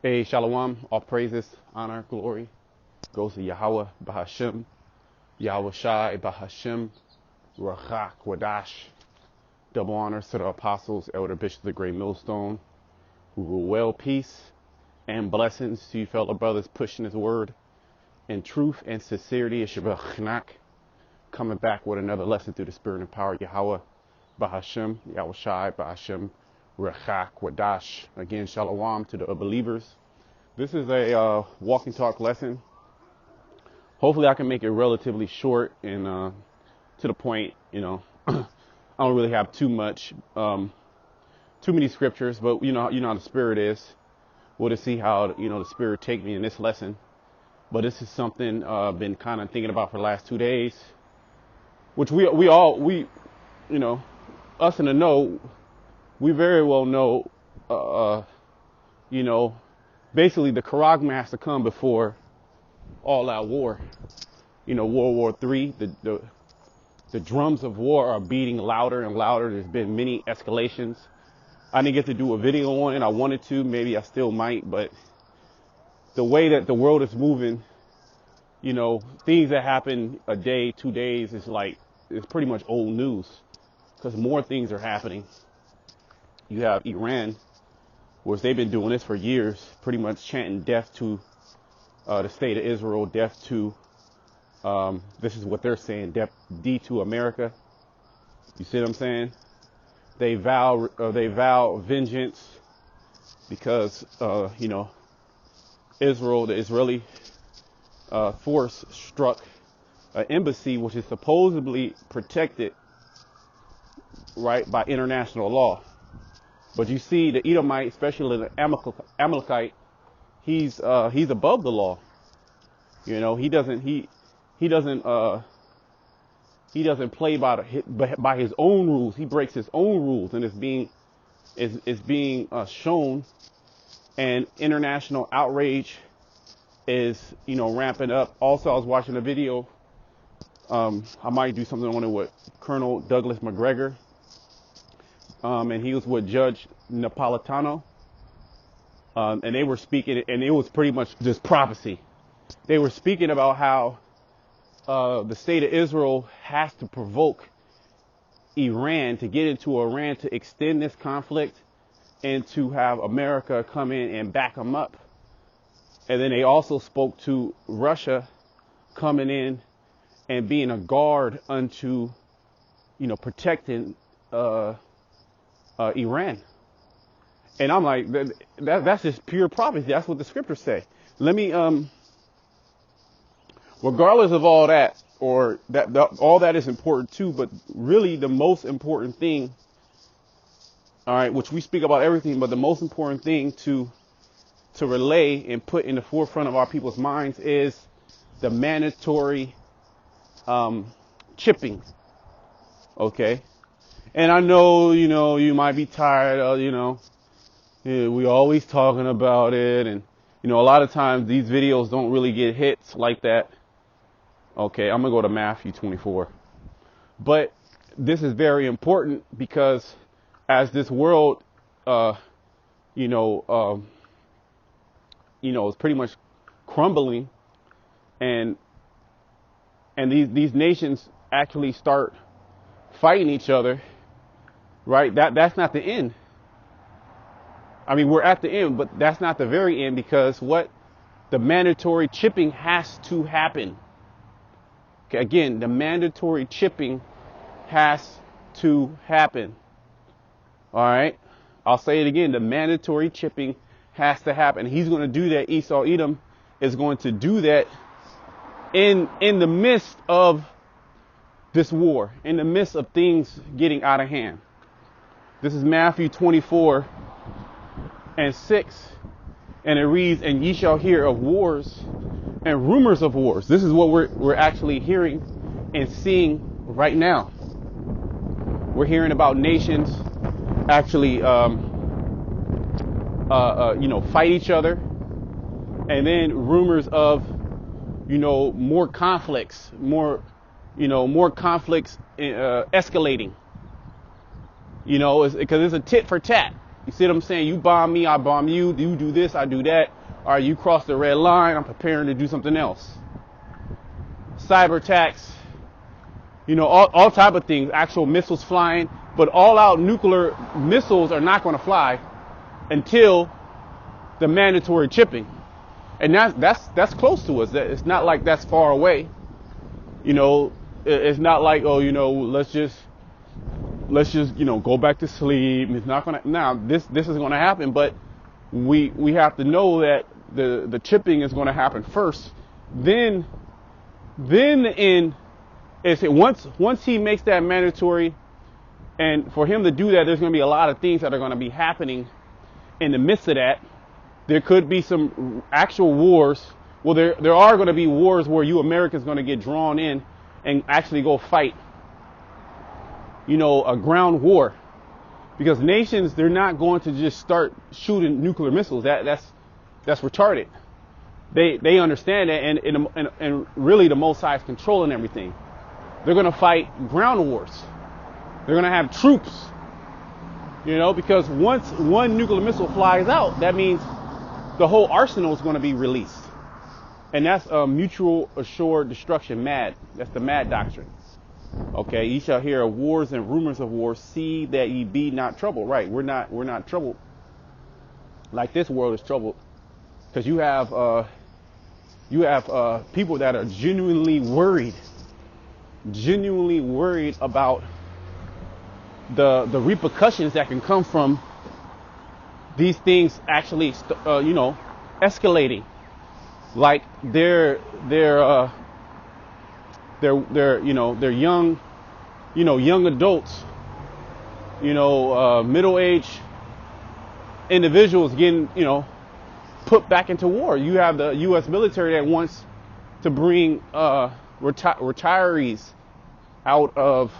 Hey, Shalom, all praises, honor, glory goes to Yahweh Bahashem, Yahweh Shai Bahashem, Rachak Wadash. Double honors to the apostles, elder bishops of the great millstone, who rule well, peace, and blessings to you fellow brothers pushing his word in truth and sincerity. Shabbat coming back with another lesson through the spirit and power of Yahweh Bahashem, Yahweh Shai Bahashem, Rachak Wadash. Again, Shalom to the believers. This is a walk and talk lesson. Hopefully I can make it relatively short and to the point. You know, I don't really have too many scriptures, but you know how the spirit is. We'll just see how the spirit take me in this lesson. But this is something I've been kind of thinking about for the last 2 days, which we us in the know, we very well know, basically the charagma has to come before all out war. World War III, the drums of war are beating louder and louder. There's been many escalations. I didn't get to do a video on it. I wanted to, maybe I still might, but the way that the world is moving, things that happen a day, 2 days, it's pretty much old news because more things are happening. You have Iran, which they've been doing this for years, pretty much chanting death to the state of Israel, death to, this is what they're saying, D to America. You see what I'm saying? They vow vengeance because, Israel, the Israeli force struck an embassy which is supposedly protected, right, by international law. But you see the Edomite, especially the Amalekite, he's above the law. He doesn't play by his own rules. He breaks his own rules, and it's being shown. And international outrage is ramping up. Also, I was watching a video. I might do something on it with Colonel Douglas McGregor. And he was with Judge Napolitano. And they were speaking, and it was pretty much just prophecy. They were speaking about how the state of Israel has to provoke Iran to get into Iran to extend this conflict and to have America come in and back them up. And then they also spoke to Russia coming in and being a guard unto, protecting Iran. And I'm like, that's just pure prophecy. That's what the scriptures say. Let me, regardless of all that, or all that is important too, but really the most important thing, all right, which we speak about everything, but the most important thing to relay and put in the forefront of our people's minds is the mandatory chipping. Okay. And I know, you might be tired of, we always talking about it. And, a lot of times these videos don't really get hits like that. Okay, I'm going to go to Matthew 24. But this is very important because as this world, is pretty much crumbling and these nations actually start fighting each other. Right, that's not the end. I mean, we're at the end, but that's not the very end, because the mandatory chipping has to happen. Okay, again, the mandatory chipping has to happen. All right, I'll say it again. The mandatory chipping has to happen. He's going to do that. Esau Edom is going to do that in the midst of this war, in the midst of things getting out of hand. This is Matthew 24 and 6. And it reads, "And ye shall hear of wars and rumors of wars." This is what we're actually hearing and seeing right now. We're hearing about nations actually, fight each other. And then rumors of, more conflicts, more conflicts escalating. Because it's a tit for tat. You see what I'm saying? You bomb me, I bomb you. You do this, I do that. All right, you cross the red line, I'm preparing to do something else. Cyber attacks, all type of things. Actual missiles flying, but all-out nuclear missiles are not going to fly until the mandatory chipping, and that's close to us. It's not like that's far away. It's not like, oh, let's just go back to sleep. It's not gonna. Now this is gonna happen, but we have to know that the chipping is gonna happen first. Then the end is once he makes that mandatory, and for him to do that, there's gonna be a lot of things that are gonna be happening in the midst of that. There could be some actual wars. Well, there are going to be wars where you Americans going to get drawn in and actually go fight, a ground war. Because nations, they're not going to just start shooting nuclear missiles. That's retarded. They understand that, and really the Most High is controlling everything. They're going to fight ground wars. They're going to have troops, because once one nuclear missile flies out, that means the whole arsenal is going to be released. And that's mutual assured destruction, MAD. That's the MAD doctrine. Okay, ye shall hear of wars and rumors of wars. See that ye be not troubled. Right, we're not troubled like this world is troubled, because you have people that are genuinely worried about the repercussions that can come from these things actually, escalating. Like they're young, young adults, middle-aged individuals getting, put back into war. You have the U.S. military that wants to bring retirees out of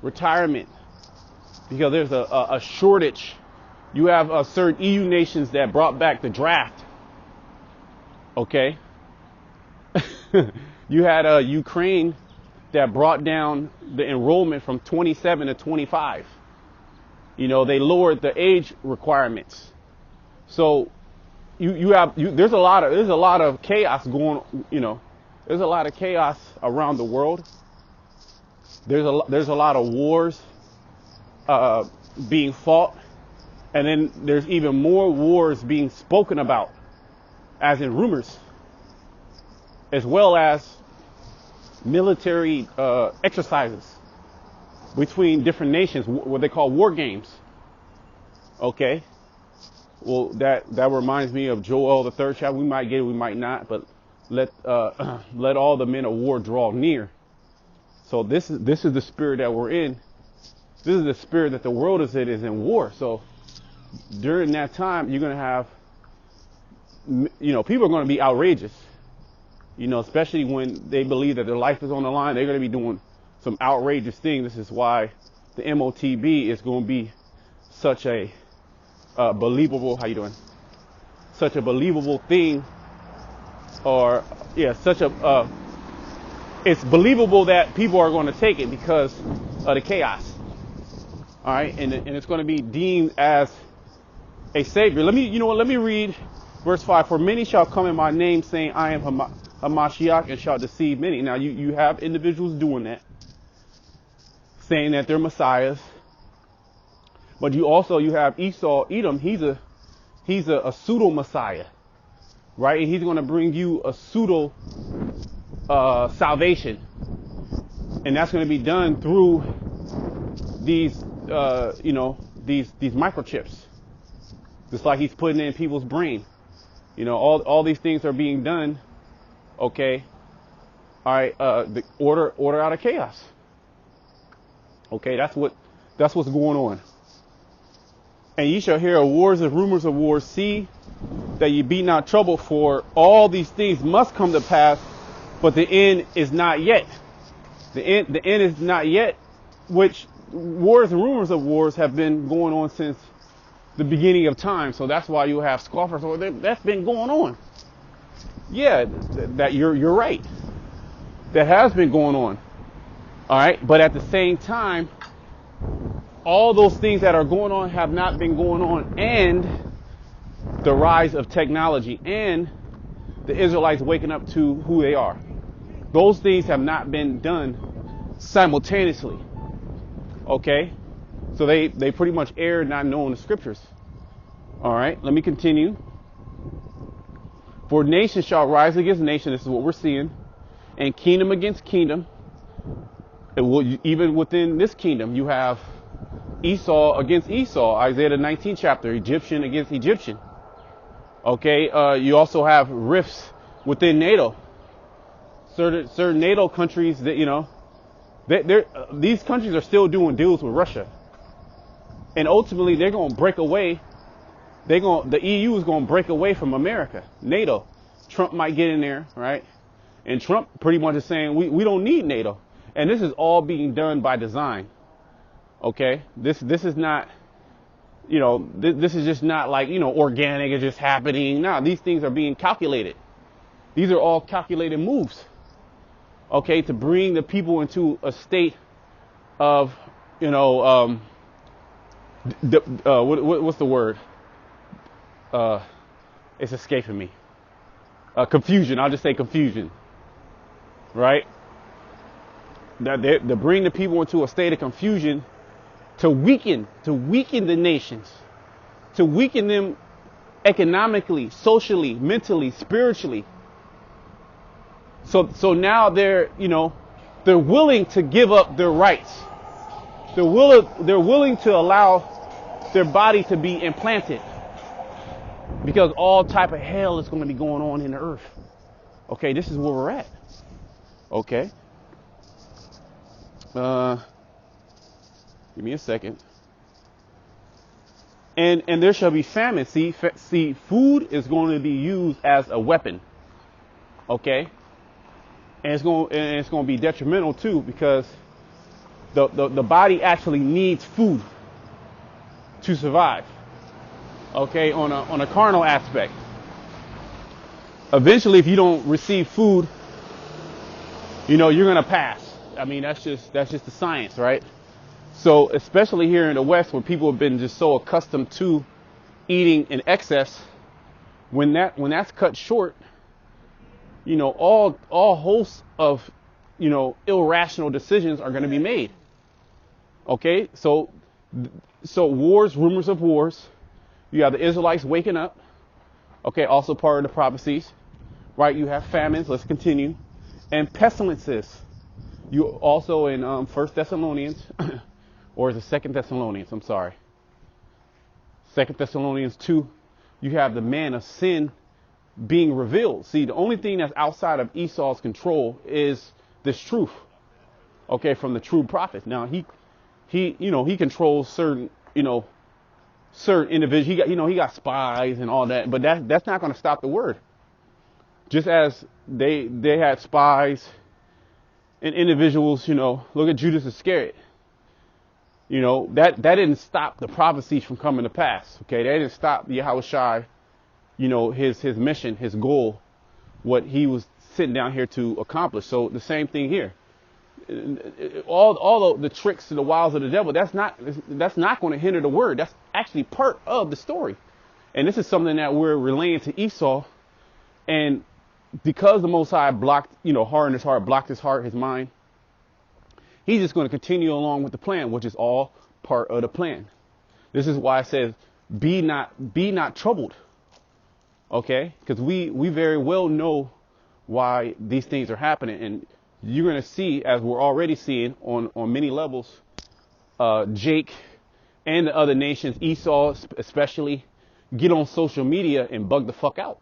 retirement because there's a shortage. You have certain EU nations that brought back the draft. Okay. You had Ukraine that brought down the enrollment from 27 to 25. They lowered the age requirements. So there's a lot of chaos going, there's a lot of chaos around the world. There's a lot of wars being fought. And then there's even more wars being spoken about, as in rumors, as well as military exercises between different nations, what they call war games. Okay. Well, that reminds me of Joel the 3rd chapter. We might get it, we might not, but let all the men of war draw near. So this is the spirit that we're in. This is the spirit that the world is in war. So during that time, you're going to have, people are going to be outrageous, especially when they believe that their life is on the line. They're going to be doing some outrageous things. This is why the MOTB is going to be such a believable, how you doing? Such a believable thing, it's believable that people are going to take it because of the chaos. All right, and it's going to be deemed as a savior. Let me read verse 5. For many shall come in my name, saying, I am Hamashiach, and shall deceive many. Now you have individuals doing that, saying that they're messiahs. But you have Esau, Edom. He's a pseudo messiah, right? And he's going to bring you a pseudo salvation, and that's going to be done through these microchips. Just like he's putting in people's brain. All these things are being done. Okay. All right. The order out of chaos. Okay. That's what's going on. And ye shall hear of wars and rumors of wars. See that ye be not troubled, for all these things must come to pass, but the end is not yet. The end is not yet, which wars and rumors of wars have been going on since the beginning of time. So that's why you have scoffers. Oh, that's been going on. Yeah, that you're right. That has been going on. All right, but at the same time, all those things that are going on have not been going on, and the rise of technology and the Israelites waking up to who they are. Those things have not been done simultaneously. Okay? So they pretty much erred not knowing the scriptures. All right, let me continue. For nation shall rise against nation. This is what we're seeing. And kingdom against kingdom. Even within this kingdom, you have Esau against Esau. Isaiah the 19th chapter. Egyptian against Egyptian. Okay, you also have rifts within NATO. Certain NATO countries that, you know, these countries are still doing deals with Russia. And ultimately, they're going to break away. The EU is going to break away from America, NATO. Trump might get in there, right? And Trump pretty much is saying we don't need NATO. And this is all being done by design. Okay, this is not, you know, this is just not like, you know, organic. It's just happening. No, these things are being calculated. These are all calculated moves. Okay, to bring the people into a state of, you know, what's the word? It's escaping me. Confusion. I'll just say confusion. Right? That they bring the people into a state of confusion to weaken the nations, to weaken them economically, socially, mentally, spiritually. So now they're willing to give up their rights. They're willing to allow their body to be implanted, because all type of hell is going to be going on in the earth. Okay, this is where we're at. Okay. Give me a second. And there shall be famine. See, food is going to be used as a weapon. Okay. And it's going to be detrimental too, because the body actually needs food to survive. Okay, on a carnal aspect. Eventually, if you don't receive food, you know, you're gonna pass. I mean, that's just the science, right? So, especially here in the West, where people have been just so accustomed to eating in excess, when that's cut short, you know, all hosts of, you know, irrational decisions are going to be made. Okay, so wars, rumors of wars. You have the Israelites waking up. Okay, also part of the prophecies, right? You have famines. Let's continue, and pestilences. You also in 1 Thessalonians, or is it 2 Thessalonians? I'm sorry. 2 Thessalonians 2. You have the man of sin being revealed. See, the only thing that's outside of Esau's control is this truth. Okay, from the true prophet. Now he controls certain individuals. He got spies and all that, but that's not going to stop the word. Just as they had spies and individuals, look at Judas Iscariot. That didn't stop the prophecies from coming to pass. Okay, that didn't stop Yahushua, his mission, his goal, what he was sitting down here to accomplish. So the same thing here. All the tricks and the wiles of the devil, that's not going to hinder the word. That's actually part of the story. And this is something that we're relaying to Esau. And because the Most High hardened his heart, blocked his heart, his mind, he's just going to continue along with the plan, which is all part of the plan. This is why it says, be not troubled. Okay? Because we very well know why these things are happening. And you're going to see, as we're already seeing on many levels, Jake and the other nations, Esau especially, get on social media and bug the fuck out.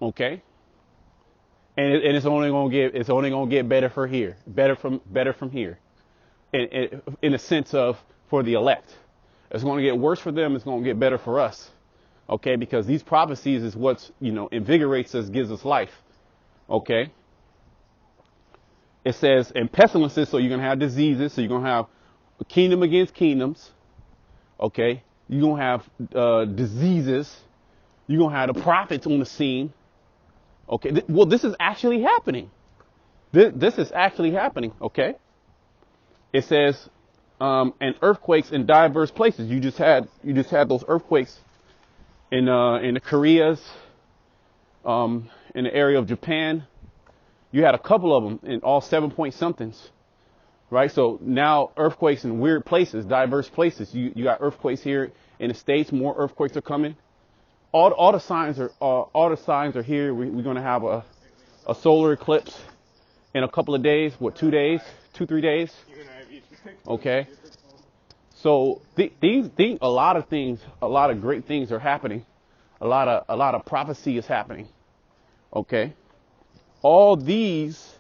Okay? And it's only going to get better from here. Better from here. And in a sense of, for the elect. It's going to get worse for them. It's going to get better for us. Okay? Because these prophecies is what's, invigorates us, gives us life. Okay? It says, and pestilences, so you're going to have diseases. So you're going to have a kingdom against kingdoms. Okay? You're going to have diseases. You're going to have the prophets on the scene. Okay? Well, this is actually happening. This is actually happening. Okay? It says, and earthquakes in diverse places. You just had those earthquakes in the Koreas, in the area of Japan. You had a couple of them in all 7 point somethings, right? So now earthquakes in weird places, diverse places. You got earthquakes here in the States. More earthquakes are coming. All the signs are here. We're going to have a solar eclipse in a couple of days. What, 2 days, 3 days? Okay. So a lot of things, a lot of great things are happening. A lot of prophecy is happening. Okay. All these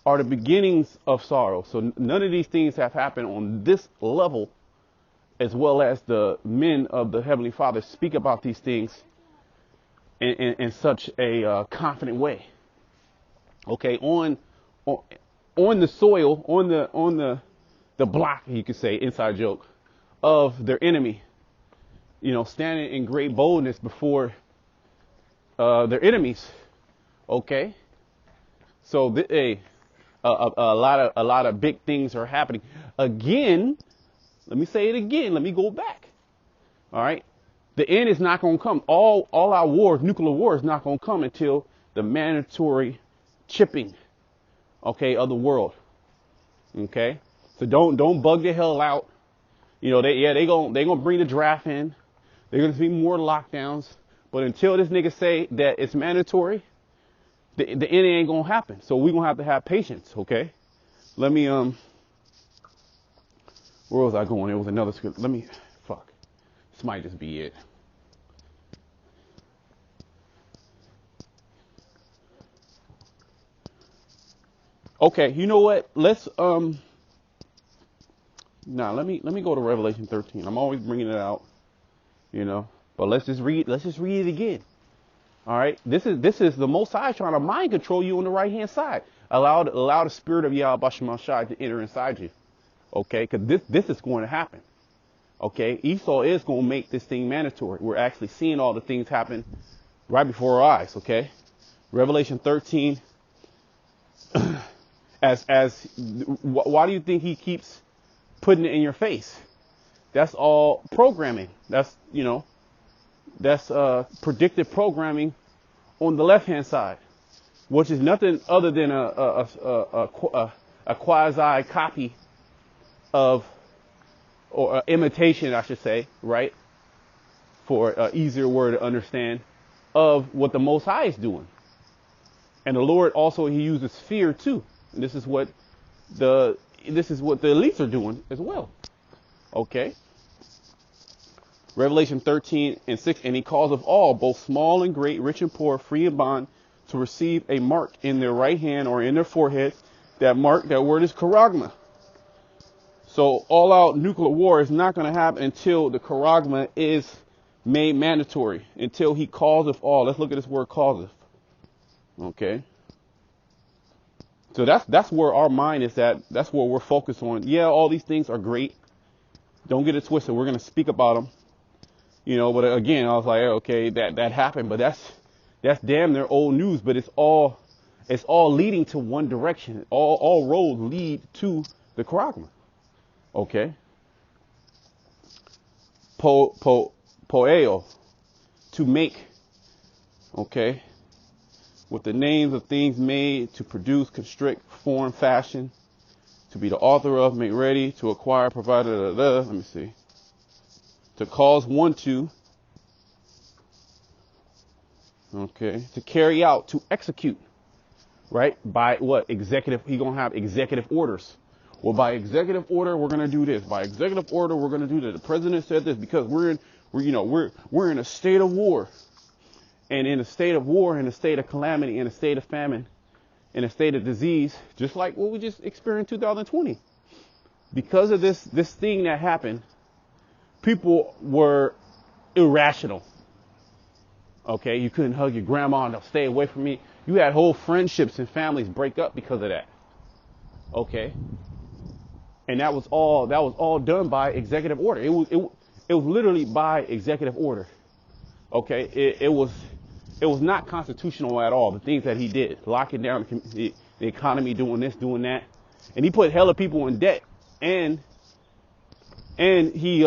are the beginnings of sorrow. So none of these things have happened on this level, as well as the men of the Heavenly Father speak about these things in such a confident way. Okay, on the soil, on the block, you could say, inside joke, of their enemy, standing in great boldness before their enemies. Okay, so a lot of big things are happening. Again, let me say it again. Let me go back. All right, the end is not going to come. All our wars, nuclear war, is not going to come until the mandatory chipping, okay, of the world. Okay, so don't bug the hell out. They gonna bring the draft in. There's gonna be more lockdowns, but until this nigga say that it's mandatory, the end ain't gonna happen. So we're gonna have patience. Okay, let me where was I going? It was another script. This might just be it. Okay, you know what? Let's let me go to Revelation 13. I'm always bringing it out, but let's just read it again. All right, this is the Most High trying to mind control you on the right hand side. Allow the spirit of Yahweh Basham Shai to enter inside you. Okay, because this is going to happen. Okay, Esau is going to make this thing mandatory. We're actually seeing all the things happen right before our eyes. Okay, Revelation 13. Why do you think he keeps putting it in your face? That's all programming. That's predictive programming on the left hand side, which is nothing other than a quasi copy of, or imitation, I should say, right? For an easier word to understand, of what the Most High is doing. And the Lord also, he uses fear too. And this is what the elites are doing as well. Okay. Revelation 13:6, and he calls of all, both small and great, rich and poor, free and bond, to receive a mark in their right hand or in their forehead. That mark, that word is charagma. So all out nuclear war is not going to happen until the charagma is made mandatory, until he calls of all. Let's look at this word calleth. Okay. So that's where our mind is at. That's where we're focused on. Yeah, all these things are great. Don't get it twisted. We're going to speak about them. But again, I was like, okay, that happened, but that's damn near old news, but it's all leading to one direction. All roads lead to the charagma. Okay. Poeo, to make. Okay. With the names of things made, to produce, constrict, form, fashion, to be the author of, make ready, to acquire, provide, let me see. To cause one to, okay, to carry out, to execute, right? By what? Executive, he's going to have executive orders. Well, by executive order, we're going to do this. By executive order, we're going to do that. The president said this because we're in a state of war. And in a state of war, in a state of calamity, in a state of famine, in a state of disease, just like what we just experienced in 2020. Because of this thing that happened, people were irrational. Okay, you couldn't hug your grandma and they'll stay away from me. You had whole friendships and families break up because of that. Okay. And that was all done by executive order. It was literally by executive order. Okay, it was not constitutional at all. The things that he did, locking down the economy, doing this, doing that, and he put hella people in debt, and And he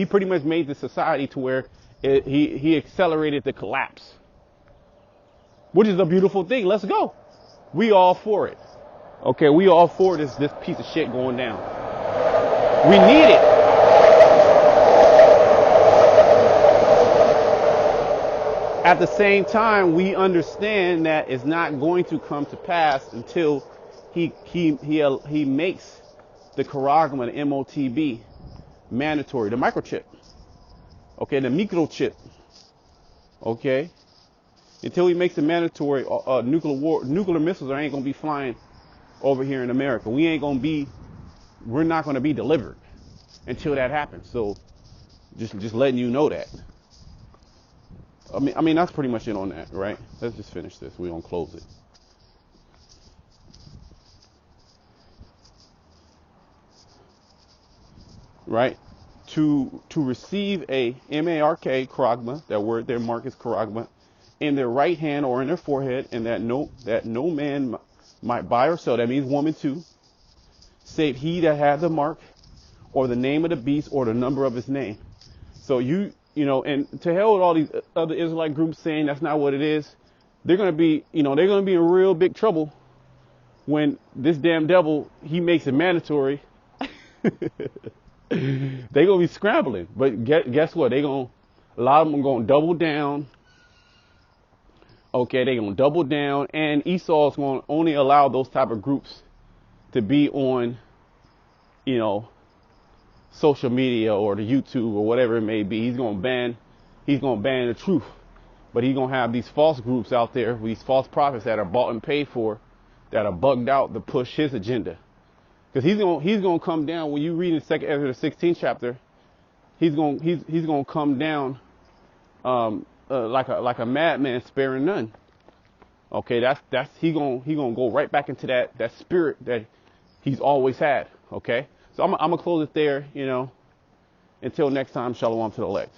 pretty much made the society to where he accelerated the collapse, which is a beautiful thing. Let's go. We all for it. Okay, we all for this piece of shit going down. We need it. At the same time, we understand that it's not going to come to pass until he makes the charagma, the MOTB, mandatory, the microchip. Okay, the microchip. Okay, until he makes it mandatory, nuclear missiles ain't gonna be flying over here in America. We're not gonna be delivered until that happens. So, just letting you know that. I mean that's pretty much it on that, right? Let's just finish this. We're gonna close it. Right? To receive a mark, charagma, that word there, mark is charagma, in their right hand or in their forehead, and that no man might buy or sell. That means woman too, save he that had the mark, or the name of the beast, or the number of his name. So you know, and to hell with all these other Israelite groups saying that's not what it is. They're gonna be in real big trouble when this damn devil, he makes it mandatory. They gonna be scrambling, but guess what? A lot of them are gonna double down. Okay, they gonna double down, and Esau's gonna only allow those type of groups to be on, social media or the YouTube or whatever it may be. He's gonna ban the truth, but he's gonna have these false groups out there, these false prophets that are bought and paid for, that are bugged out to push his agenda. Because he's gonna come down when you read in Second Ezra the 16th chapter. He's gonna come down like a madman, sparing none. Okay, he's gonna go right back into that spirit that he's always had. Okay, so I'm gonna close it there. Until next time, shalom to the elect.